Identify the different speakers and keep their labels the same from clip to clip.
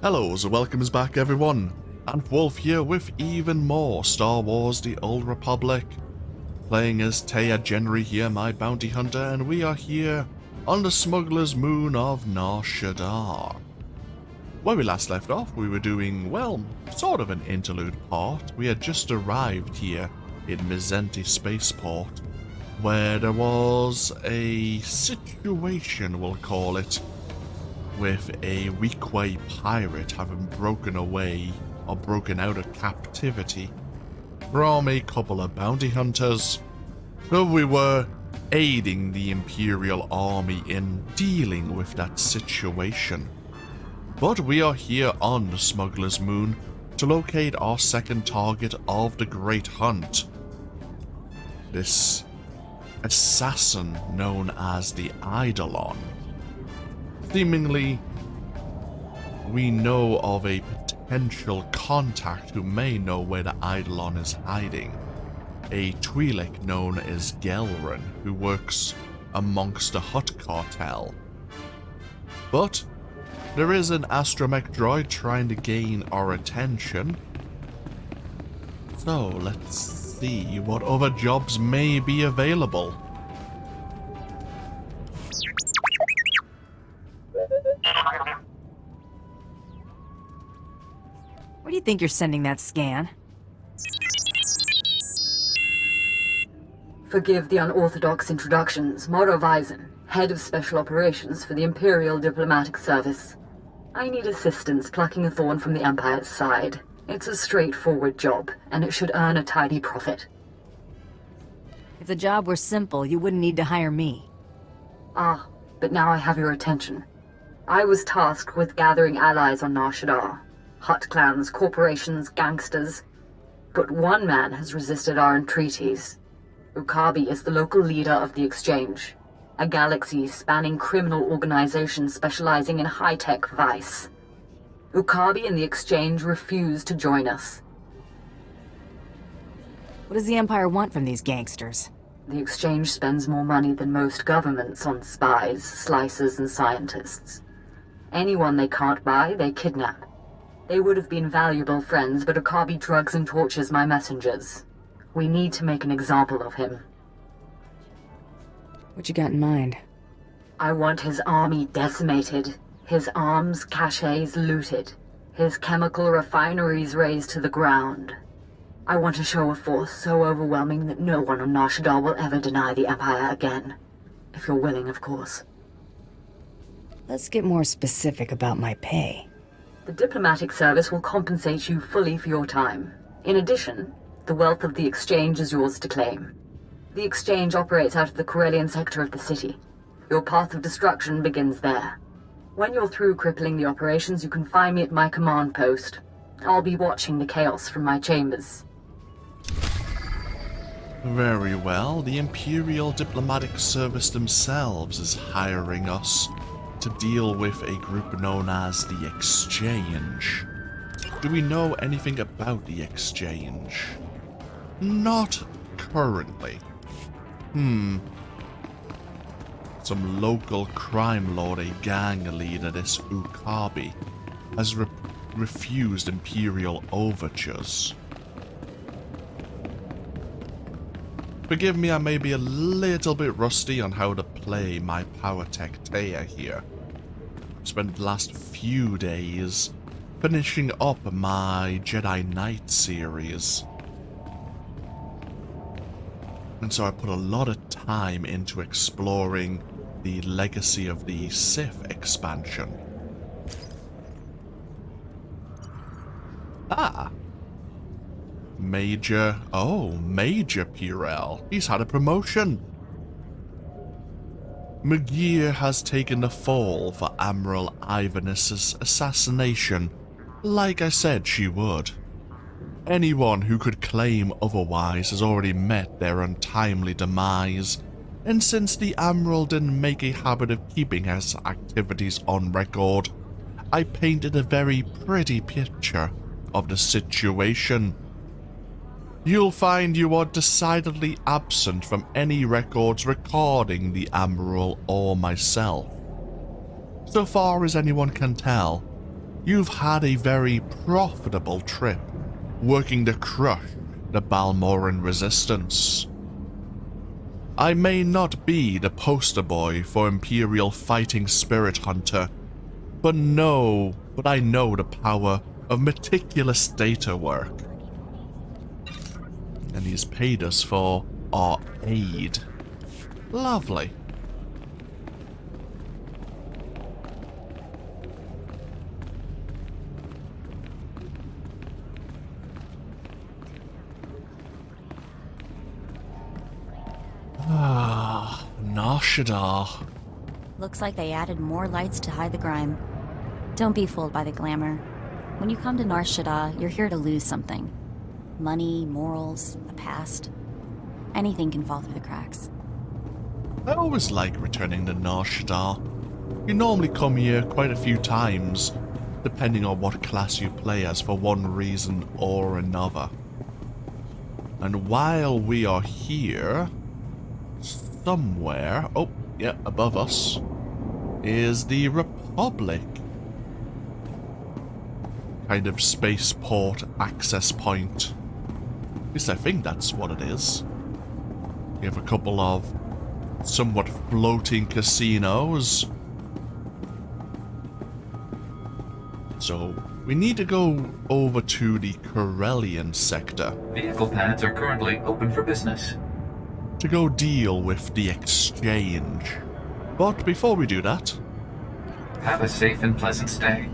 Speaker 1: Hello, and welcomes back everyone, and Wolf here with even more Star Wars The Old Republic, playing as Theia Jendri here, my bounty hunter, and we are here on the smuggler's moon of Nar Shaddaa. Where we last left off, we were doing, well, sort of an interlude part. We had just arrived here in Mizenti Spaceport, where there was a situation, we'll call it, with a weakway pirate having broken away or broken out of captivity from a couple of bounty hunters. So we were aiding the Imperial Army in dealing with that situation. But we are here on the Smuggler's Moon to locate our second target of the Great Hunt. This assassin known as the Eidolon. Seemingly, we know of a potential contact who may know where the Eidolon is hiding. A Twi'lek known as Gele'ren, who works amongst the Hutt cartel. But there is an astromech droid trying to gain our attention. So let's see what other jobs may be available.
Speaker 2: Where do you think you're sending that scan?
Speaker 3: Forgive the unorthodox introductions. Moro Vizon, Head of Special Operations for the Imperial Diplomatic Service. I need assistance plucking a thorn from the Empire's side. It's a straightforward job, and it should earn a tidy profit.
Speaker 2: If the job were simple, you wouldn't need to hire me.
Speaker 3: Ah, but now I have your attention. I was tasked with gathering allies on Nar Shaddaa. Hutt clans, corporations, gangsters. But one man has resisted our entreaties. Ukabi is the local leader of the Exchange, a galaxy-spanning criminal organization specializing in high-tech vice. Ukabi and the Exchange refuse to join us.
Speaker 2: What does the Empire want from these gangsters?
Speaker 3: The Exchange spends more money than most governments on spies, slicers, and scientists. Anyone they can't buy, they kidnap. They would have been valuable friends, but Ukabi drugs and tortures my messengers. We need to make an example of him.
Speaker 2: What you got in mind?
Speaker 3: I want his army decimated, his arms caches looted, his chemical refineries razed to the ground. I want to show a force so overwhelming that no one on Nar Shaddaa will ever deny the Empire again. If you're willing, of course.
Speaker 2: Let's get more specific about my pay.
Speaker 3: The diplomatic service will compensate you fully for your time. In addition, the wealth of the Exchange is yours to claim. The Exchange operates out of the Corellion sector of the city. Your path of destruction begins there. When you're through crippling the operations, you can find me at my command post. I'll be watching the chaos from my chambers.
Speaker 1: Very well, the Imperial Diplomatic Service themselves is hiring us to deal with a group known as the Exchange. Do we know anything about the Exchange? Not currently. Some local crime lord, a gang leader, this Ukabi, has refused Imperial overtures. Forgive me, I may be a little bit rusty on how to play my power tech Theia here. I've spent the last few days finishing up my Jedi Knight series. And so I put a lot of time into exploring the Legacy of the Sith expansion. Major Purell. He's had a promotion. Magir has taken the fall for Admiral Ivanus' assassination, like I said she would. Anyone who could claim otherwise has already met their untimely demise, and since the Admiral didn't make a habit of keeping his activities on record, I painted a very pretty picture of the situation. You'll find you are decidedly absent from any records recording the Admiral or myself. So far as anyone can tell, you've had a very profitable trip, working to crush the Balmoran resistance. I may not be the poster boy for Imperial fighting spirit hunter, but I know the power of meticulous data work. And he's paid us for our aid. Lovely. Nar Shaddaa.
Speaker 4: Looks like they added more lights to hide the grime. Don't be fooled by the glamour. When you come to Nar Shaddaa, you're here to lose something. Money, morals, the past. Anything can fall through the cracks.
Speaker 1: I always like returning to Nar Shaddaa. You normally come here quite a few times, depending on what class you play as for one reason or another. And while we are here, somewhere, oh, yeah, above us, is the Republic. Kind of spaceport access point. At least I think that's what it is. We have a couple of somewhat floating casinos. So, we need to go over to the Corellion sector.
Speaker 5: Vehicle pads are currently open for business.
Speaker 1: To go deal with the exchange. But before we do that,
Speaker 5: Have a safe and pleasant stay.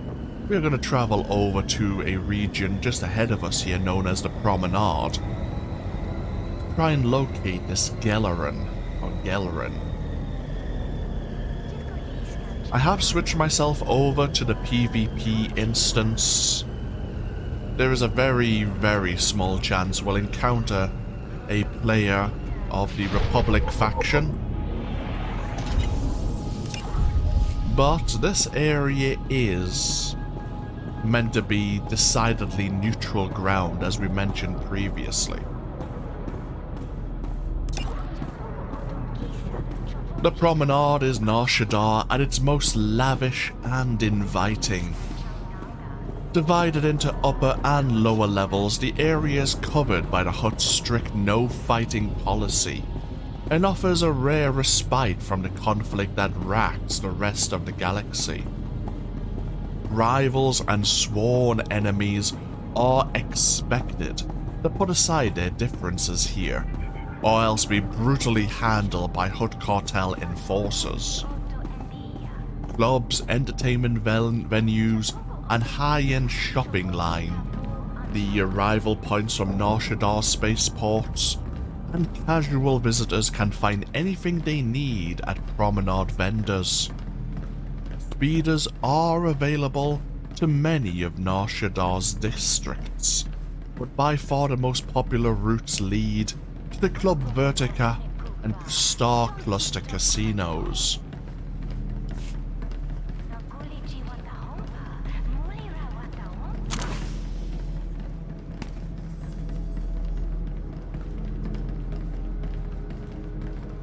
Speaker 1: we're going to travel over to a region just ahead of us here known as the Promenade. Try and locate this Gele'ren, or Gele'ren. I have switched myself over to the PvP instance. There is a very, very small chance we'll encounter a player of the Republic faction. But this area is meant to be decidedly neutral ground, as we mentioned previously. The Promenade is Nar Shaddaa at its most lavish and inviting. Divided into upper and lower levels, the area is covered by the Hutt's strict no-fighting policy, and offers a rare respite from the conflict that racks the rest of the galaxy. Rivals and sworn enemies are expected to put aside their differences here, or else be brutally handled by Hutt cartel enforcers. Clubs, entertainment venues, and high-end shopping line, the arrival points from Nar Shaddaa spaceports, and casual visitors can find anything they need at Promenade vendors. Speeders are available to many of Nar Shaddaa's districts, but by far the most popular routes lead to the Club Vertica and Star Cluster casinos.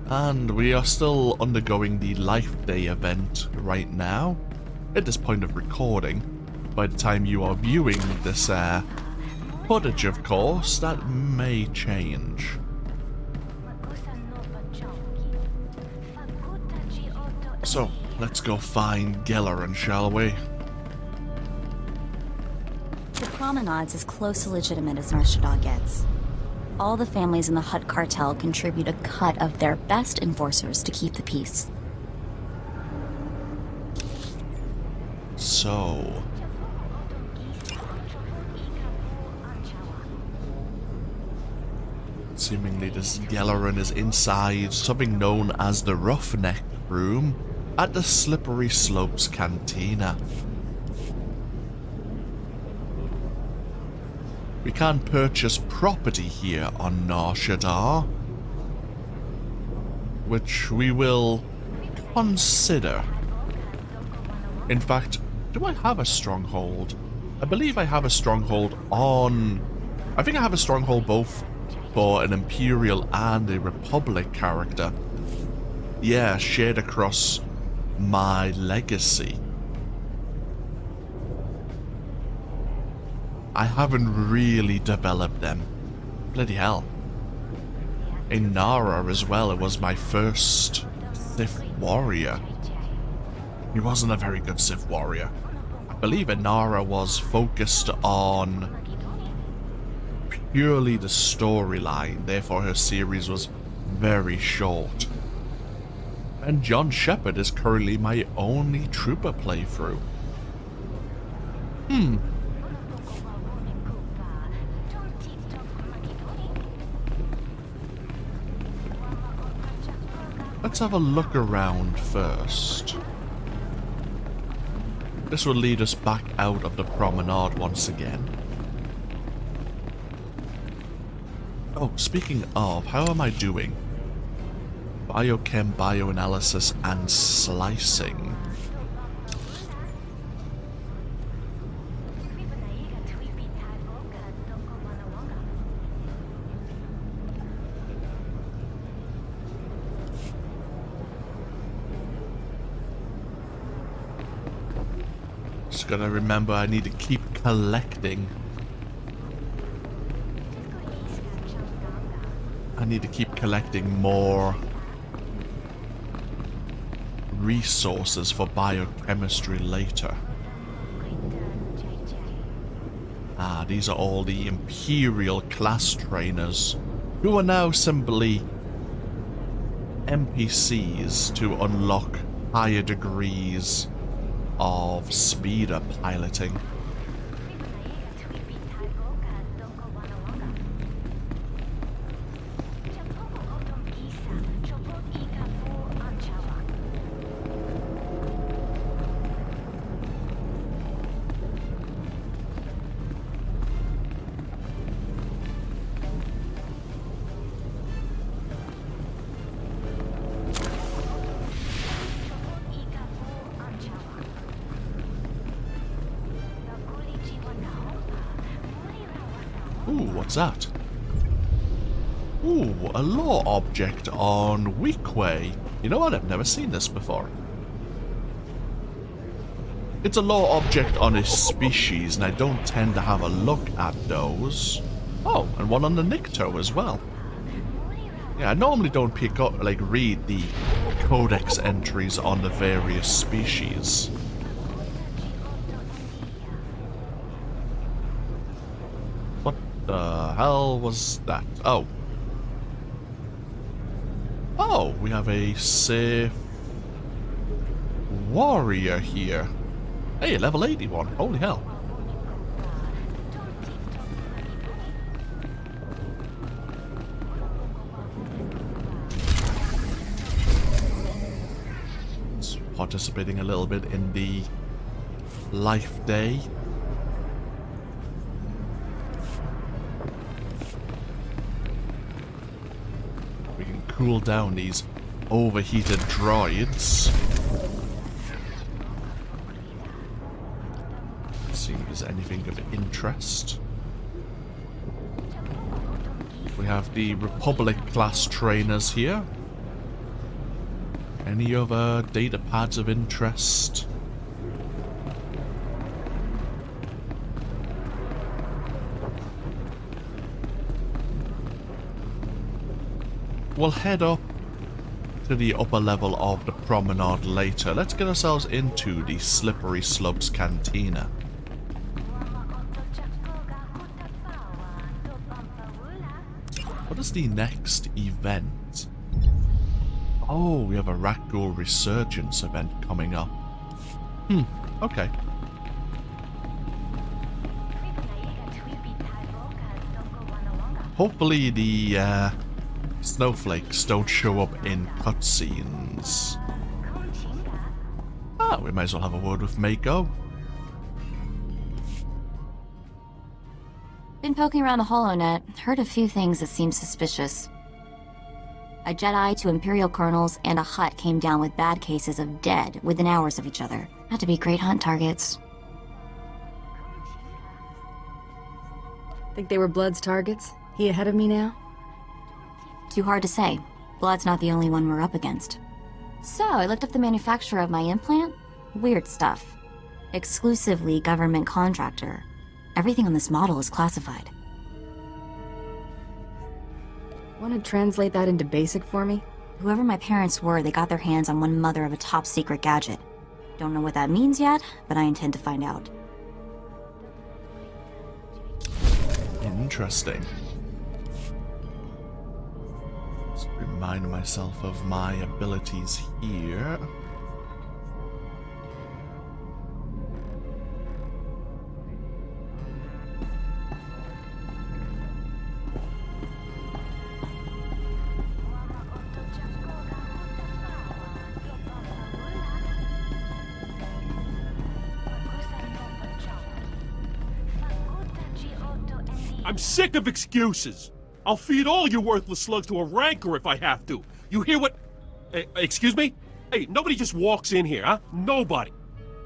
Speaker 1: And we are still undergoing the Life Day event right now. At this point of recording, by the time you are viewing this footage, of course, that may change. So, let's go find Gele'ren, shall we?
Speaker 4: The Promenade's as close to legitimate as Nar Shaddaa gets. All the families in the Hutt cartel contribute a cut of their best enforcers to keep the peace.
Speaker 1: So... seemingly this Gele'ren is inside something known as the Roughneck Room at the Slippery Slopes Cantina. We can purchase property here on Nar Shaddaa, which we will consider. In fact, do I have a stronghold? I believe I have a stronghold on... I think I have a stronghold both for an Imperial and a Republic character. Yeah, shared across my legacy. I haven't really developed them. Bloody hell. In Nara as well, it was my first Sith warrior. He wasn't a very good Sith warrior. I believe Inara was focused on purely the storyline, therefore her series was very short. And John Shepard is currently my only trooper playthrough. Let's have a look around first. This will lead us back out of the promenade once again. Oh, speaking of, how am I doing? Biochem, bioanalysis, and slicing. Just gotta remember I need to keep collecting. I need to keep collecting more resources for biochemistry later. Ah, these are all the Imperial class trainers who are now simply NPCs to unlock higher degrees of speeder piloting. Ooh, what's that? Ooh, a lore object on Weequay. You know what? I've never seen this before. It's a lore object on a species, and I don't tend to have a look at those. Oh, and one on the Nikto as well. Yeah, I normally don't pick up, read the codex entries on the various species. What the hell was that? Oh. Oh, we have a Sith warrior here. Hey, level 81. Holy hell. It's participating a little bit in the life day. We can cool down these overheated droids. See if there's anything of interest. We have the Republic class trainers here. Any other data pads of interest? We'll head up to the upper level of the promenade later. Let's get ourselves into the Slippery Slopes Cantina. What is the next event? Oh, we have a Rakghoul Resurgence event coming up. Okay. Hopefully the snowflakes don't show up in cutscenes. Ah, we might as well have a word with Mako.
Speaker 4: Been poking around the HoloNet, heard a few things that seem suspicious. A Jedi, 2 Imperial colonels, and a Hutt came down with bad cases of dead within hours of each other. Had to be great hunt targets.
Speaker 2: Think they were Blood's targets? He ahead of me now?
Speaker 4: Too hard to say. Blood's not the only one we're up against. So, I looked up the manufacturer of my implant. Weird stuff. Exclusively government contractor. Everything on this model is classified.
Speaker 2: Want to translate that into basic for me?
Speaker 4: Whoever my parents were, they got their hands on one mother of a top-secret gadget. Don't know what that means yet, but I intend to find out.
Speaker 1: Interesting. Just remind myself of my abilities here.
Speaker 6: I'm sick of excuses. I'll feed all you worthless slugs to a rancor if I have to. You hear what... excuse me? Hey, nobody just walks in here, huh? Nobody.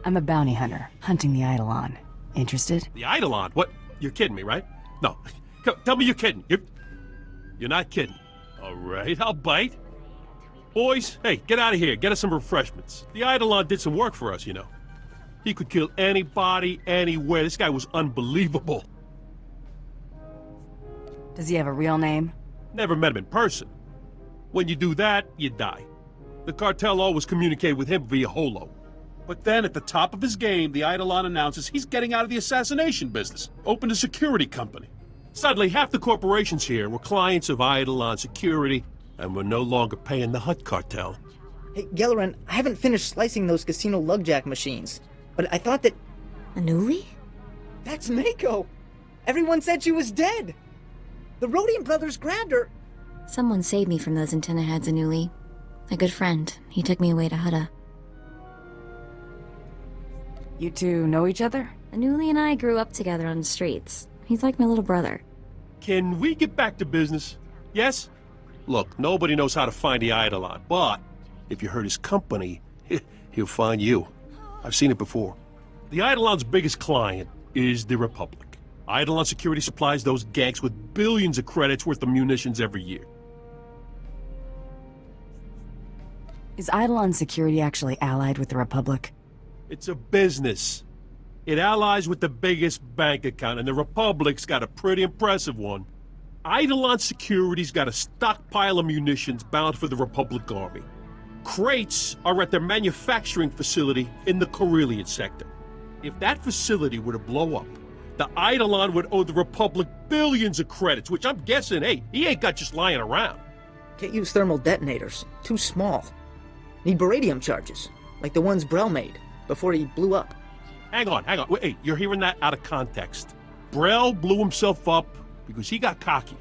Speaker 2: I'm a bounty hunter, hunting the Eidolon. Interested?
Speaker 6: The Eidolon? What? You're kidding me, right? No. Tell me you're kidding. You're not kidding. All right, I'll bite. Boys, hey, get out of here. Get us some refreshments. The Eidolon did some work for us, you know. He could kill anybody, anywhere. This guy was unbelievable.
Speaker 2: Does he have a real name?
Speaker 6: Never met him in person. When you do that, you die. The cartel always communicated with him via holo.
Speaker 7: But then, at the top of his game, the Eidolon announces he's getting out of the assassination business. Opened a security company.
Speaker 6: Suddenly, half the corporations here were clients of Eidolon Security, and were no longer paying the Hutt cartel.
Speaker 8: Hey, Gele'ren, I haven't finished slicing those casino lugjack machines, but I thought that...
Speaker 4: Anuli?
Speaker 8: That's Mako! Everyone said she was dead! The Rhodian brothers grabbed her!
Speaker 4: Someone saved me from those antenna heads, Anuli. A good friend. He took me away to Hutta.
Speaker 2: You two know each other?
Speaker 4: Anuli and I grew up together on the streets. He's like my little brother.
Speaker 6: Can we get back to business? Yes? Look, nobody knows how to find the Eidolon, but if you hurt his company, he'll find you. I've seen it before. The Eidolon's biggest client is the Republic. Eidolon Security supplies those gangs with billions of credits worth of munitions every year.
Speaker 2: Is Eidolon Security actually allied with the Republic?
Speaker 6: It's a business. It allies with the biggest bank account, and the Republic's got a pretty impressive one. Eidolon Security's got a stockpile of munitions bound for the Republic Army. Crates are at their manufacturing facility in the Corellion sector. If that facility were to blow up, the Eidolon would owe the Republic billions of credits, which I'm guessing, hey, he ain't got just lying around.
Speaker 8: Can't use thermal detonators. Too small. Need baradium charges, like the ones Brel made, before he blew up.
Speaker 6: Hang on. Wait, hey, you're hearing that out of context. Brel blew himself up because he got cocky.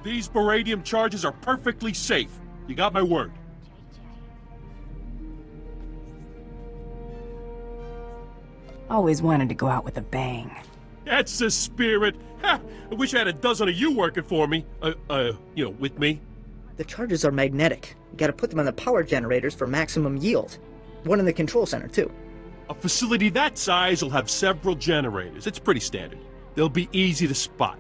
Speaker 6: These baradium charges are perfectly safe. You got my word.
Speaker 2: Always wanted to go out with a bang.
Speaker 6: That's the spirit. Ha! I wish I had a dozen of you working for me. With me.
Speaker 8: The charges are magnetic. You gotta put them on the power generators for maximum yield. One in the control center, too.
Speaker 6: A facility that size will have several generators. It's pretty standard. They'll be easy to spot.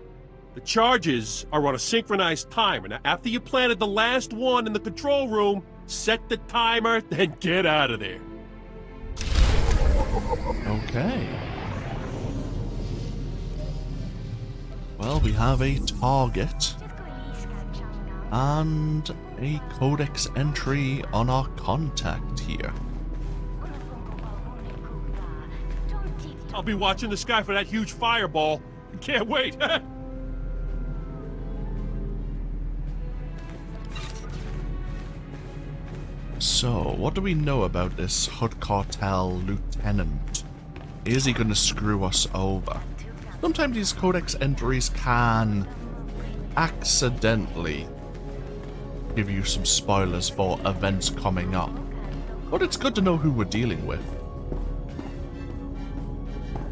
Speaker 6: The charges are on a synchronized timer. Now, after you planted the last one in the control room, set the timer, then get out of there.
Speaker 1: Okay. Well, we have a target and a codex entry on our contact here.
Speaker 6: I'll be watching the sky for that huge fireball. Can't wait.
Speaker 1: So, what do we know about this Hutt cartel lieutenant? Is he going to screw us over? Sometimes these codex entries can accidentally give you some spoilers for events coming up, but it's good to know who we're dealing with.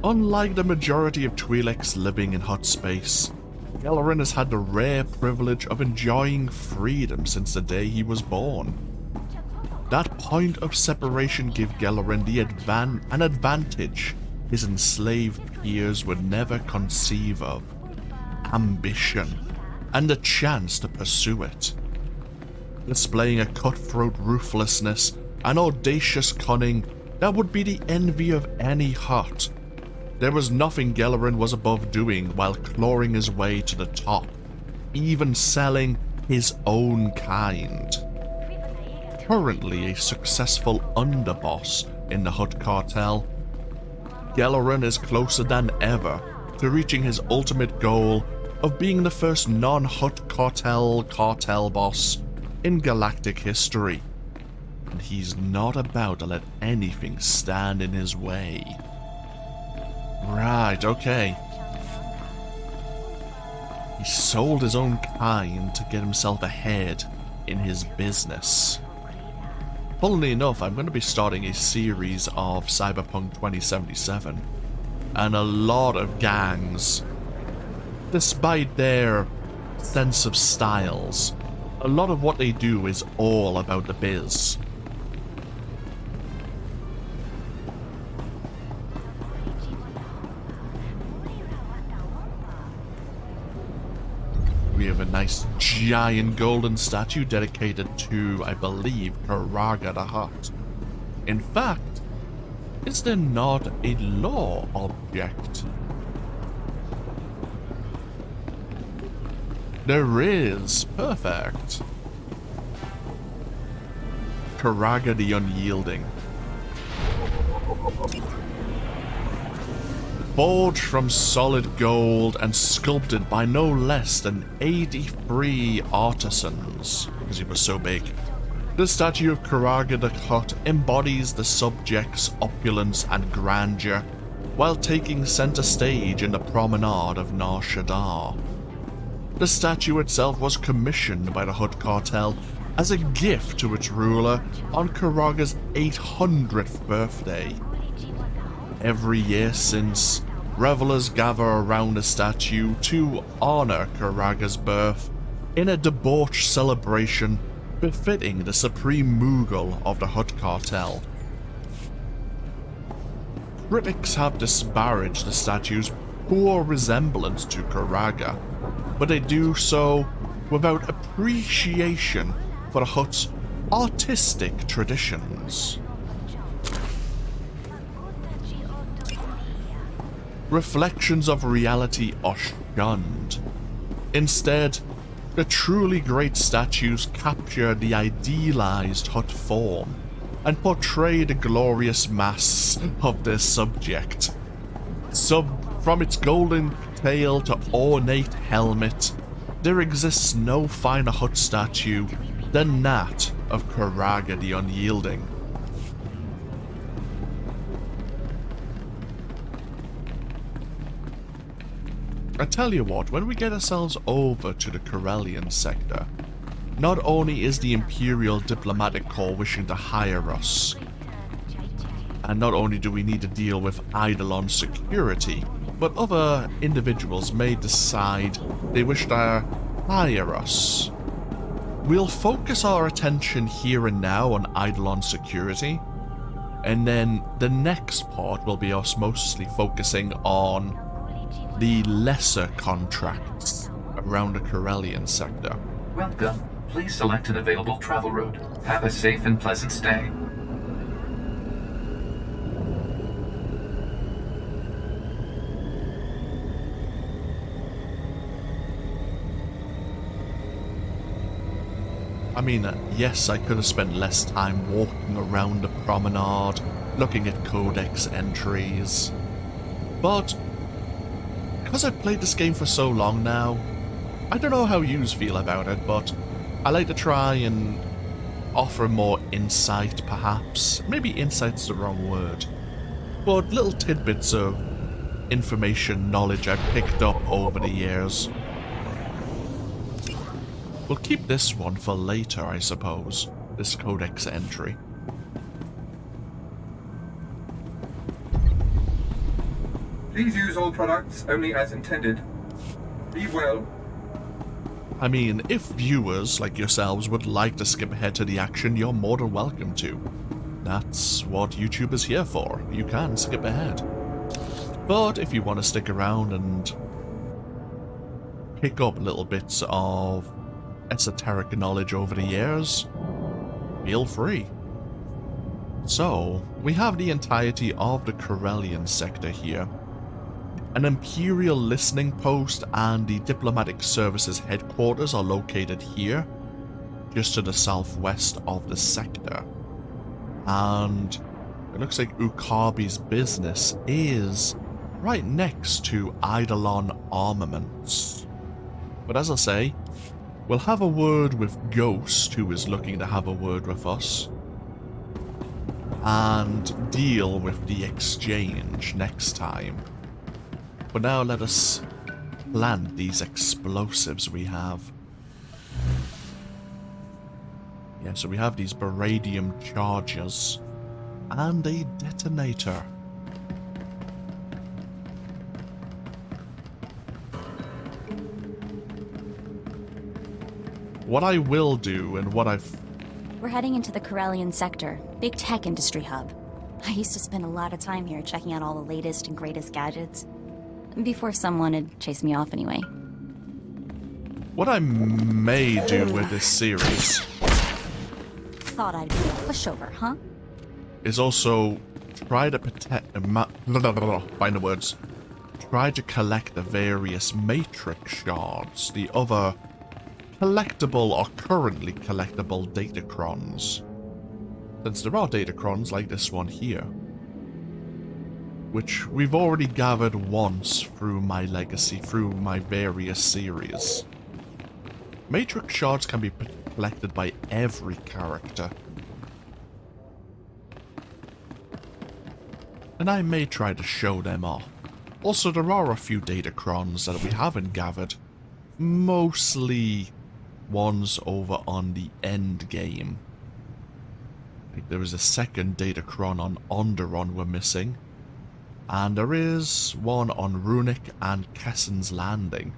Speaker 1: Unlike the majority of Twi'leks living in Hutt space, Gele'ren has had the rare privilege of enjoying freedom since the day he was born. That point of separation gave Gele'ren an advantage his enslaved peers would never conceive of: ambition, and a chance to pursue it. Displaying a cutthroat ruthlessness and audacious cunning that would be the envy of any Hutt, There was nothing Gele'ren was above doing while clawing his way to the top, even selling his own kind. Currently a successful underboss in the Hutt cartel, Gele'ren is closer than ever to reaching his ultimate goal of being the first non-Hutt cartel boss in galactic history. And he's not about to let anything stand in his way. Right, okay. He sold his own kind to get himself ahead in his business. Funnily enough, I'm going to be starting a series of Cyberpunk 2077, and a lot of gangs, despite their sense of styles, a lot of what they do is all about the biz. We have a nice giant golden statue dedicated to, I believe, Karaga the Hutt. In fact, is there not a law object? There is. Perfect. Karaga the Unyielding. Forged from solid gold and sculpted by no less than 83 artisans, because he was so big. The statue of Karaga the Hutt embodies the subject's opulence and grandeur, while taking center stage in the promenade of Nar Shaddaa. The statue itself was commissioned by the Hutt cartel as a gift to its ruler on Karaga's 800th birthday. Every year since, revelers gather around the statue to honor Karaga's birth in a debauched celebration befitting the supreme Mughal of the Hutt cartel. Critics have disparaged the statue's poor resemblance to Karaga, but they do so without appreciation for the Hutt's artistic traditions. Reflections of reality are shunned. Instead, the truly great statues capture the idealized Hutt form and portray the glorious mass of their subject. From its golden tail to ornate helmet, there exists no finer Hutt statue than that of Karaga the Unyielding. I tell you what, when we get ourselves over to the Corellion sector, not only is the Imperial Diplomatic Corps wishing to hire us, and not only do we need to deal with Eidolon security, but other individuals may decide they wish to hire us. We'll focus our attention here and now on Eidolon security, and then the next part will be us mostly focusing on the lesser contracts around the Corellion sector.
Speaker 5: Welcome. Please select an available travel route. Have a safe and pleasant stay.
Speaker 1: I mean, yes, I could have spent less time walking around the promenade, looking at codex entries, but because I've played this game for so long now, I don't know how yous feel about it, but I like to try and offer more insight, perhaps. Maybe insight's the wrong word, but little tidbits of information, knowledge I've picked up over the years. We'll keep this one for later, I suppose, this codex entry.
Speaker 9: Please use all products only as intended. Be well.
Speaker 1: I mean, if viewers like yourselves would like to skip ahead to the action, you're more than welcome to. That's what YouTube is here for. You can skip ahead. But if you want to stick around and pick up little bits of esoteric knowledge over the years, feel free. So, we have the entirety of the Corellion sector here. An Imperial listening post and the Diplomatic Services headquarters are located here, just to the southwest of the sector. And it looks like Ukabi's business is right next to Eidolon Armaments. But as I say, we'll have a word with Ghost, who is looking to have a word with us, and deal with the exchange next time. But now let us plant these explosives we have. Yeah, so we have these beradium charges and a detonator. What I will do and what
Speaker 4: We're heading into the Corellion sector, big tech industry hub. I used to spend a lot of time here checking out all the latest and greatest gadgets. Before someone had chased me off anyway.
Speaker 1: What I may do with this series
Speaker 4: Thought I'd be a pushover, huh?
Speaker 1: is also try to find the words. Try to collect the various matrix shards, the other collectible or currently collectible datacrons. Since there are datacrons like this one here, which we've already gathered once through my legacy, through my various series. Matrix shards can be collected by every character. And I may try to show them off. Also, there are a few datacrons that we haven't gathered. Mostly ones over on the end game. Like there is a second datacron on Onderon we're missing. And there is one on Runic and Kessen's Landing.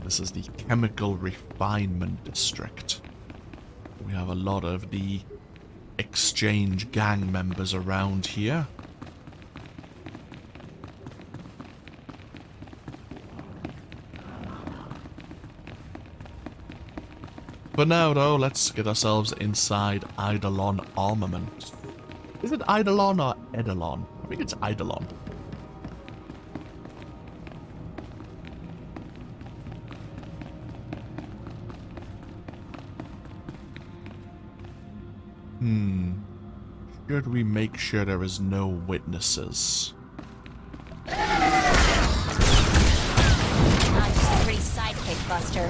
Speaker 1: This is the Chemical Refinement District. We have a lot of the exchange gang members around here. For now, though, let's get ourselves inside Eidolon Armaments. Is it Eidolon or Eidolon? I think it's Eidolon. Should we make sure there is no witnesses?
Speaker 4: I'm just a pretty sidekick, Buster.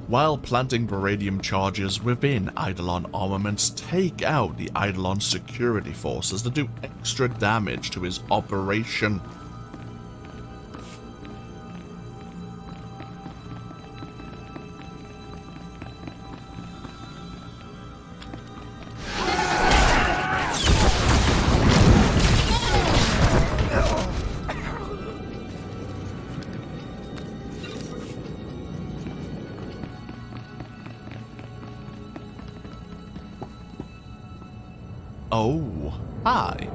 Speaker 1: While planting beradium charges within Eidolon Armaments, take out the Eidolon security forces to do extra damage to his operation. Oh, hi.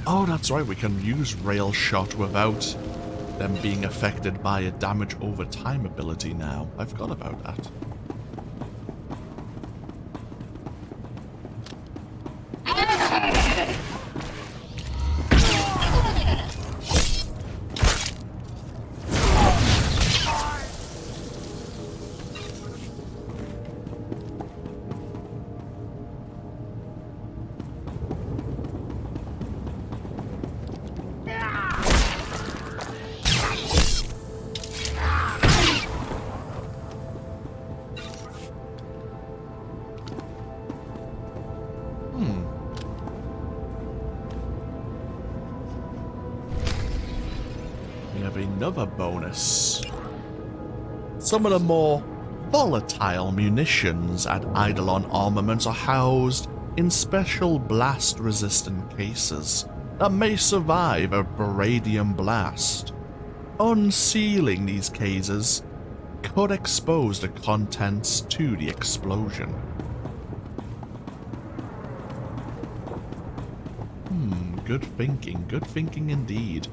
Speaker 1: Oh, that's right, we can use rail shot without them being affected by a damage over time ability now. I forgot about that. We have another bonus. Some of the more Volatile munitions at Eidolon Armaments are housed in special blast-resistant cases that may survive a beradium blast. Unsealing these cases could expose the contents to the explosion. Good thinking indeed.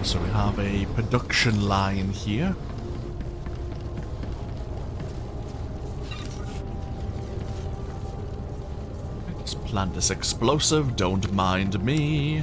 Speaker 1: So we have a production line here. Let's plant this explosive, don't mind me.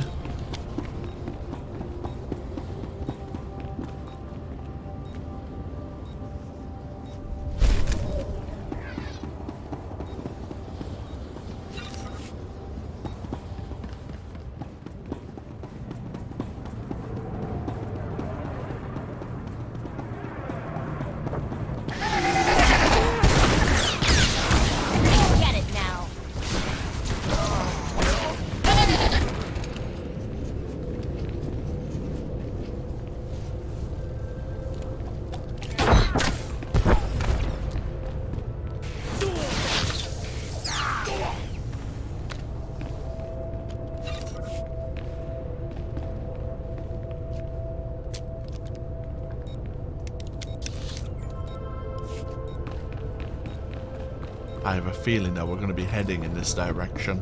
Speaker 1: I have a feeling that we're going to be heading in this direction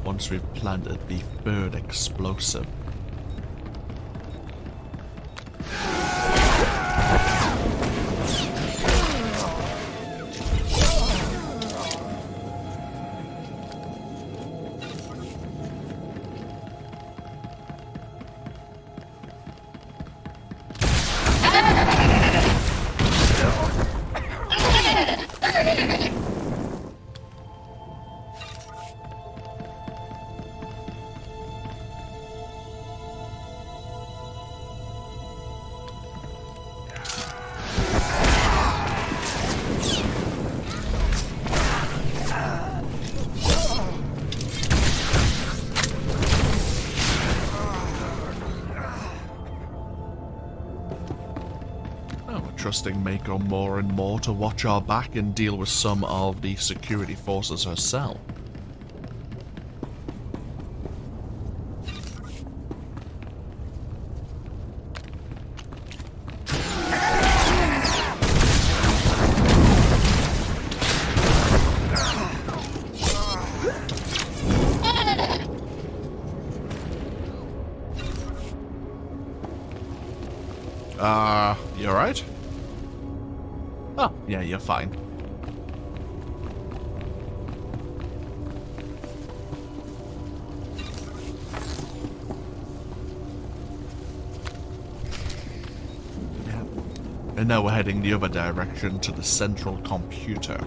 Speaker 1: once we've planted the third explosive. Trusting Mako more and more to watch our back and deal with some of the security forces herself. You alright? Oh, yeah, you're fine. Yeah. And now we're heading the other direction to the central computer.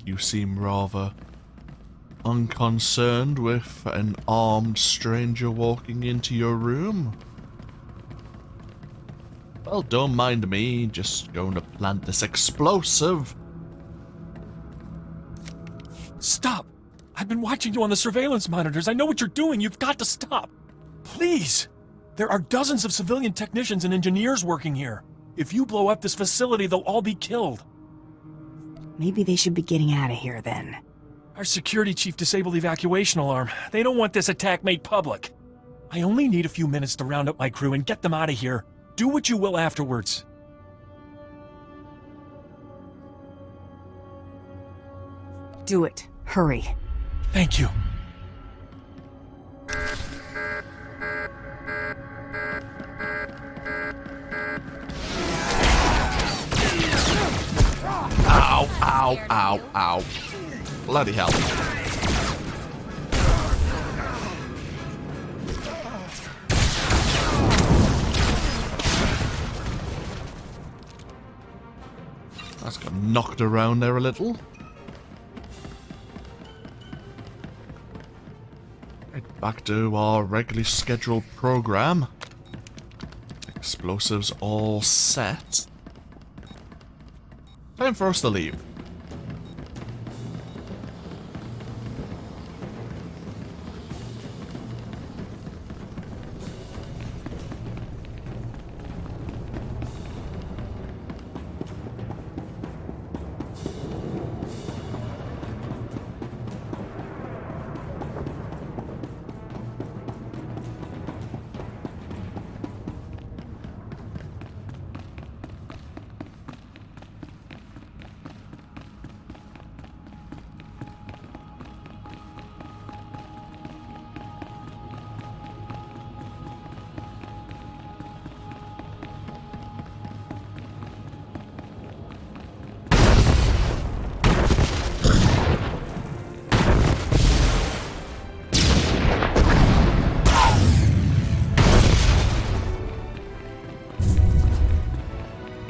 Speaker 1: You seem rather unconcerned with an armed stranger walking into your room. Well, don't mind me, just going to plant this explosive.
Speaker 10: Stop! I've been watching you on the surveillance monitors. I know what you're doing. You've got to stop. Please! There are dozens of civilian technicians and engineers working here. If you blow up this facility, they'll all be killed.
Speaker 2: Maybe they should be getting out of here then.
Speaker 10: Our security chief disabled the evacuation alarm. They don't want this attack made public. I only need a few minutes to round up my crew and get them out of here. Do what you will afterwards.
Speaker 2: Do it. Hurry.
Speaker 10: Thank you.
Speaker 1: Ow, ow, ow, ow. Bloody hell. That's got knocked around there a little. Right, back to our regularly scheduled program. Explosives all set. Time for us to leave.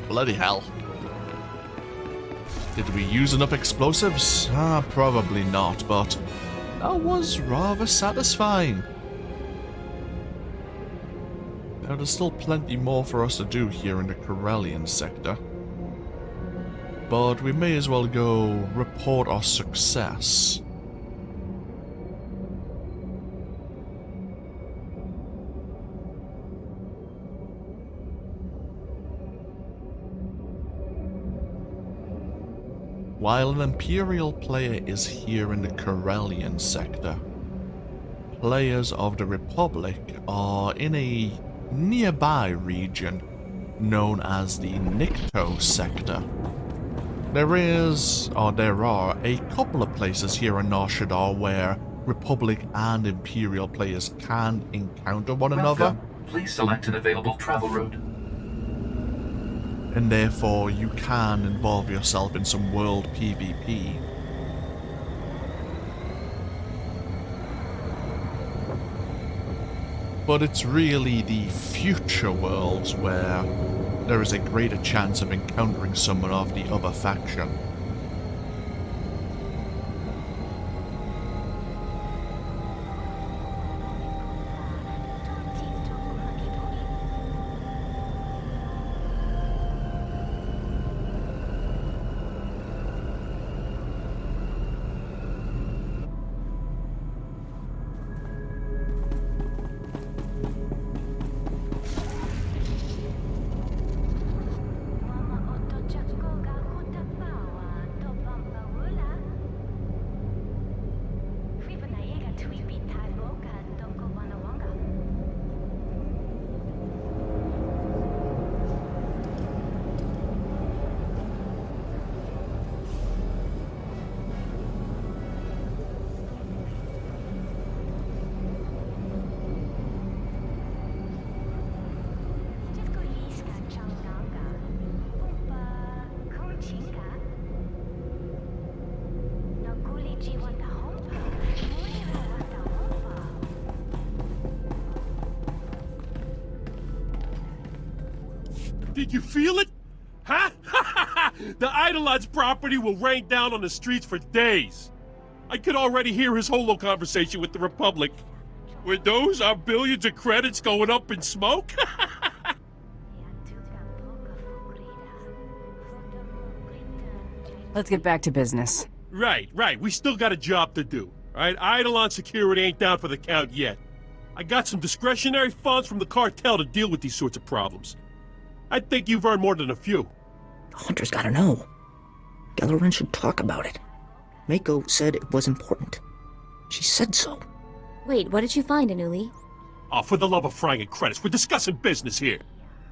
Speaker 1: Bloody hell. Did we use enough explosives? Probably not, but that was rather satisfying. Now, there's still plenty more for us to do here in the Corellion sector. But we may as well go report our success. While an Imperial player is here in the Corellion sector, players of the Republic are in a nearby region known as the Nikto sector. There are a couple of places here in Nar Shaddaa where Republic and Imperial players can encounter one another.
Speaker 5: Please select an available travel route.
Speaker 1: And therefore you can involve yourself in some world PvP. But it's really the future worlds where there is a greater chance of encountering someone of the other faction.
Speaker 6: Did you feel it? Huh? The Eidolon's property will rain down on the streets for days. I could already hear his holo conversation with the Republic. Were those our billions of credits going up in smoke?
Speaker 2: Let's get back to business.
Speaker 6: Right. We still got a job to do. Right? Eidolon security ain't down for the count yet. I got some discretionary funds from the cartel to deal with these sorts of problems. I think you've earned more than a few.
Speaker 8: The Hunter's gotta know. Gele'ren should talk about it. Mako said it was important. She said so.
Speaker 4: Wait, what did you find, Anuli?
Speaker 6: Oh, for the love of frying and credits, we're discussing business here.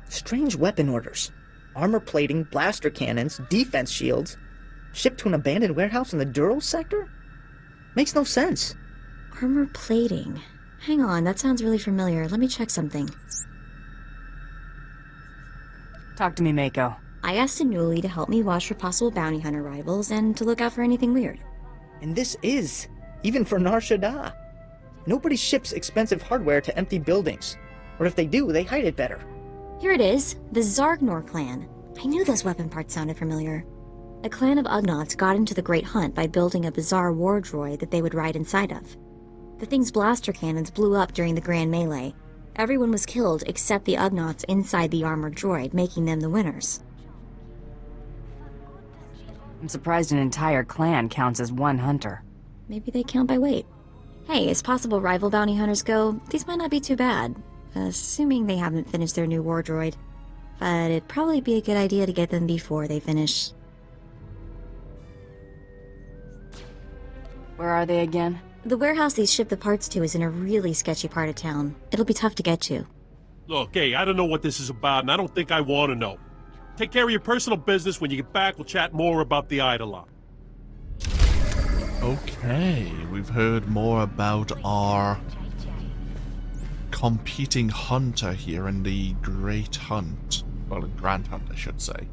Speaker 8: Strange weapon orders. Armor plating, blaster cannons, defense shields. Shipped to an abandoned warehouse in the Duro sector? Makes no sense.
Speaker 4: Armor plating. Hang on, that sounds really familiar. Let me check something.
Speaker 2: Talk to me, Mako.
Speaker 4: I asked Anuli to help me watch for possible bounty hunter rivals and to look out for anything weird.
Speaker 8: And this is, even for Nar Shaddaa. Nobody ships expensive hardware to empty buildings. Or if they do, they hide it better.
Speaker 4: Here it is, the Zargnor clan. I knew those weapon parts sounded familiar. A clan of Ugnaughts got into the Great Hunt by building a bizarre war droid that they would ride inside of. The thing's blaster cannons blew up during the Grand Melee. Everyone was killed except the Ugnaughts inside the armored droid, making them the winners.
Speaker 2: I'm surprised an entire clan counts as one hunter.
Speaker 4: Maybe they count by weight. Hey, as possible rival bounty hunters go, these might not be too bad. Assuming they haven't finished their new war droid. But it'd probably be a good idea to get them before they finish.
Speaker 2: Where are they again?
Speaker 4: The warehouse they ship the parts to is in a really sketchy part of town. It'll be tough to get to.
Speaker 6: Look, hey, I don't know what this is about, and I don't think I want to know. Take care of your personal business. When you get back, we'll chat more about the Eidolon.
Speaker 1: Okay, we've heard more about our competing hunter here in the Great Hunt. Well, the Grand Hunt, I should say.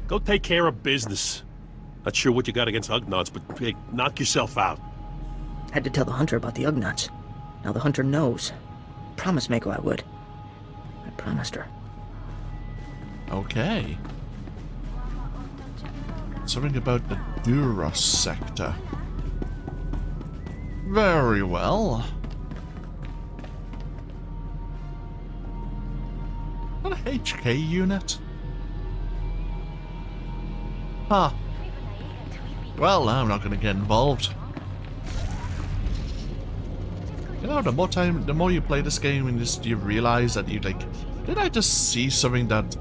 Speaker 6: Go take care of business. Not sure what you got against Ugnaughts, but hey, knock yourself out.
Speaker 8: Had to tell the Hunter about the Ugnaughts. Now the Hunter knows. Promised Mako I would. I promised her.
Speaker 1: Okay. Something about the Duro sector. Very well. Is that a HK unit? Huh. Well, I'm not going to get involved. You know, the more you play this game, and you realize that you like, did I just see something that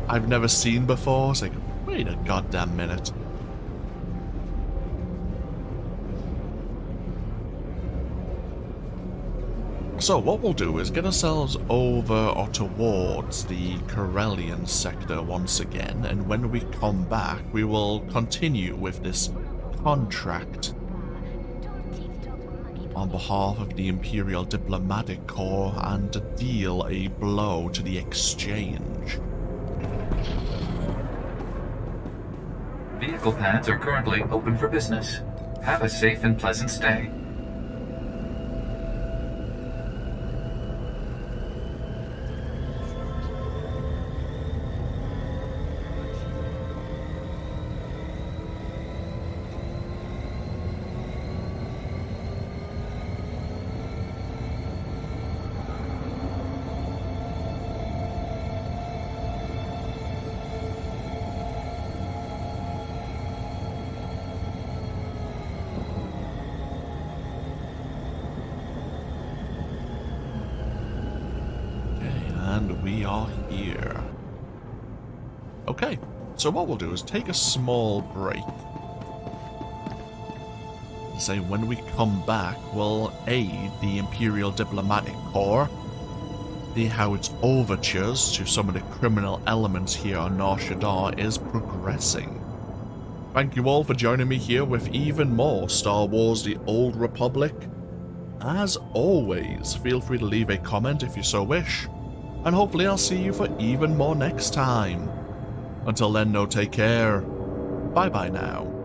Speaker 1: I've never seen before? It's like, wait a goddamn minute. So what we'll do is get ourselves over or towards the Corellion sector once again, and when we come back, we will continue with this contract on behalf of the Imperial Diplomatic Corps and to deal a blow to the exchange.
Speaker 5: Vehicle pads are currently open for business. Have a safe and pleasant stay.
Speaker 1: And we are here. Okay, so what we'll do is take a small break. Say when we come back, we'll aid the Imperial Diplomatic Corps, see how its overtures to some of the criminal elements here on Nar Shaddaa is progressing. Thank you all for joining me here with even more Star Wars The Old Republic. As always, feel free to leave a comment if you so wish, and hopefully I'll see you for even more next time. Until then, no, take care. Bye bye now.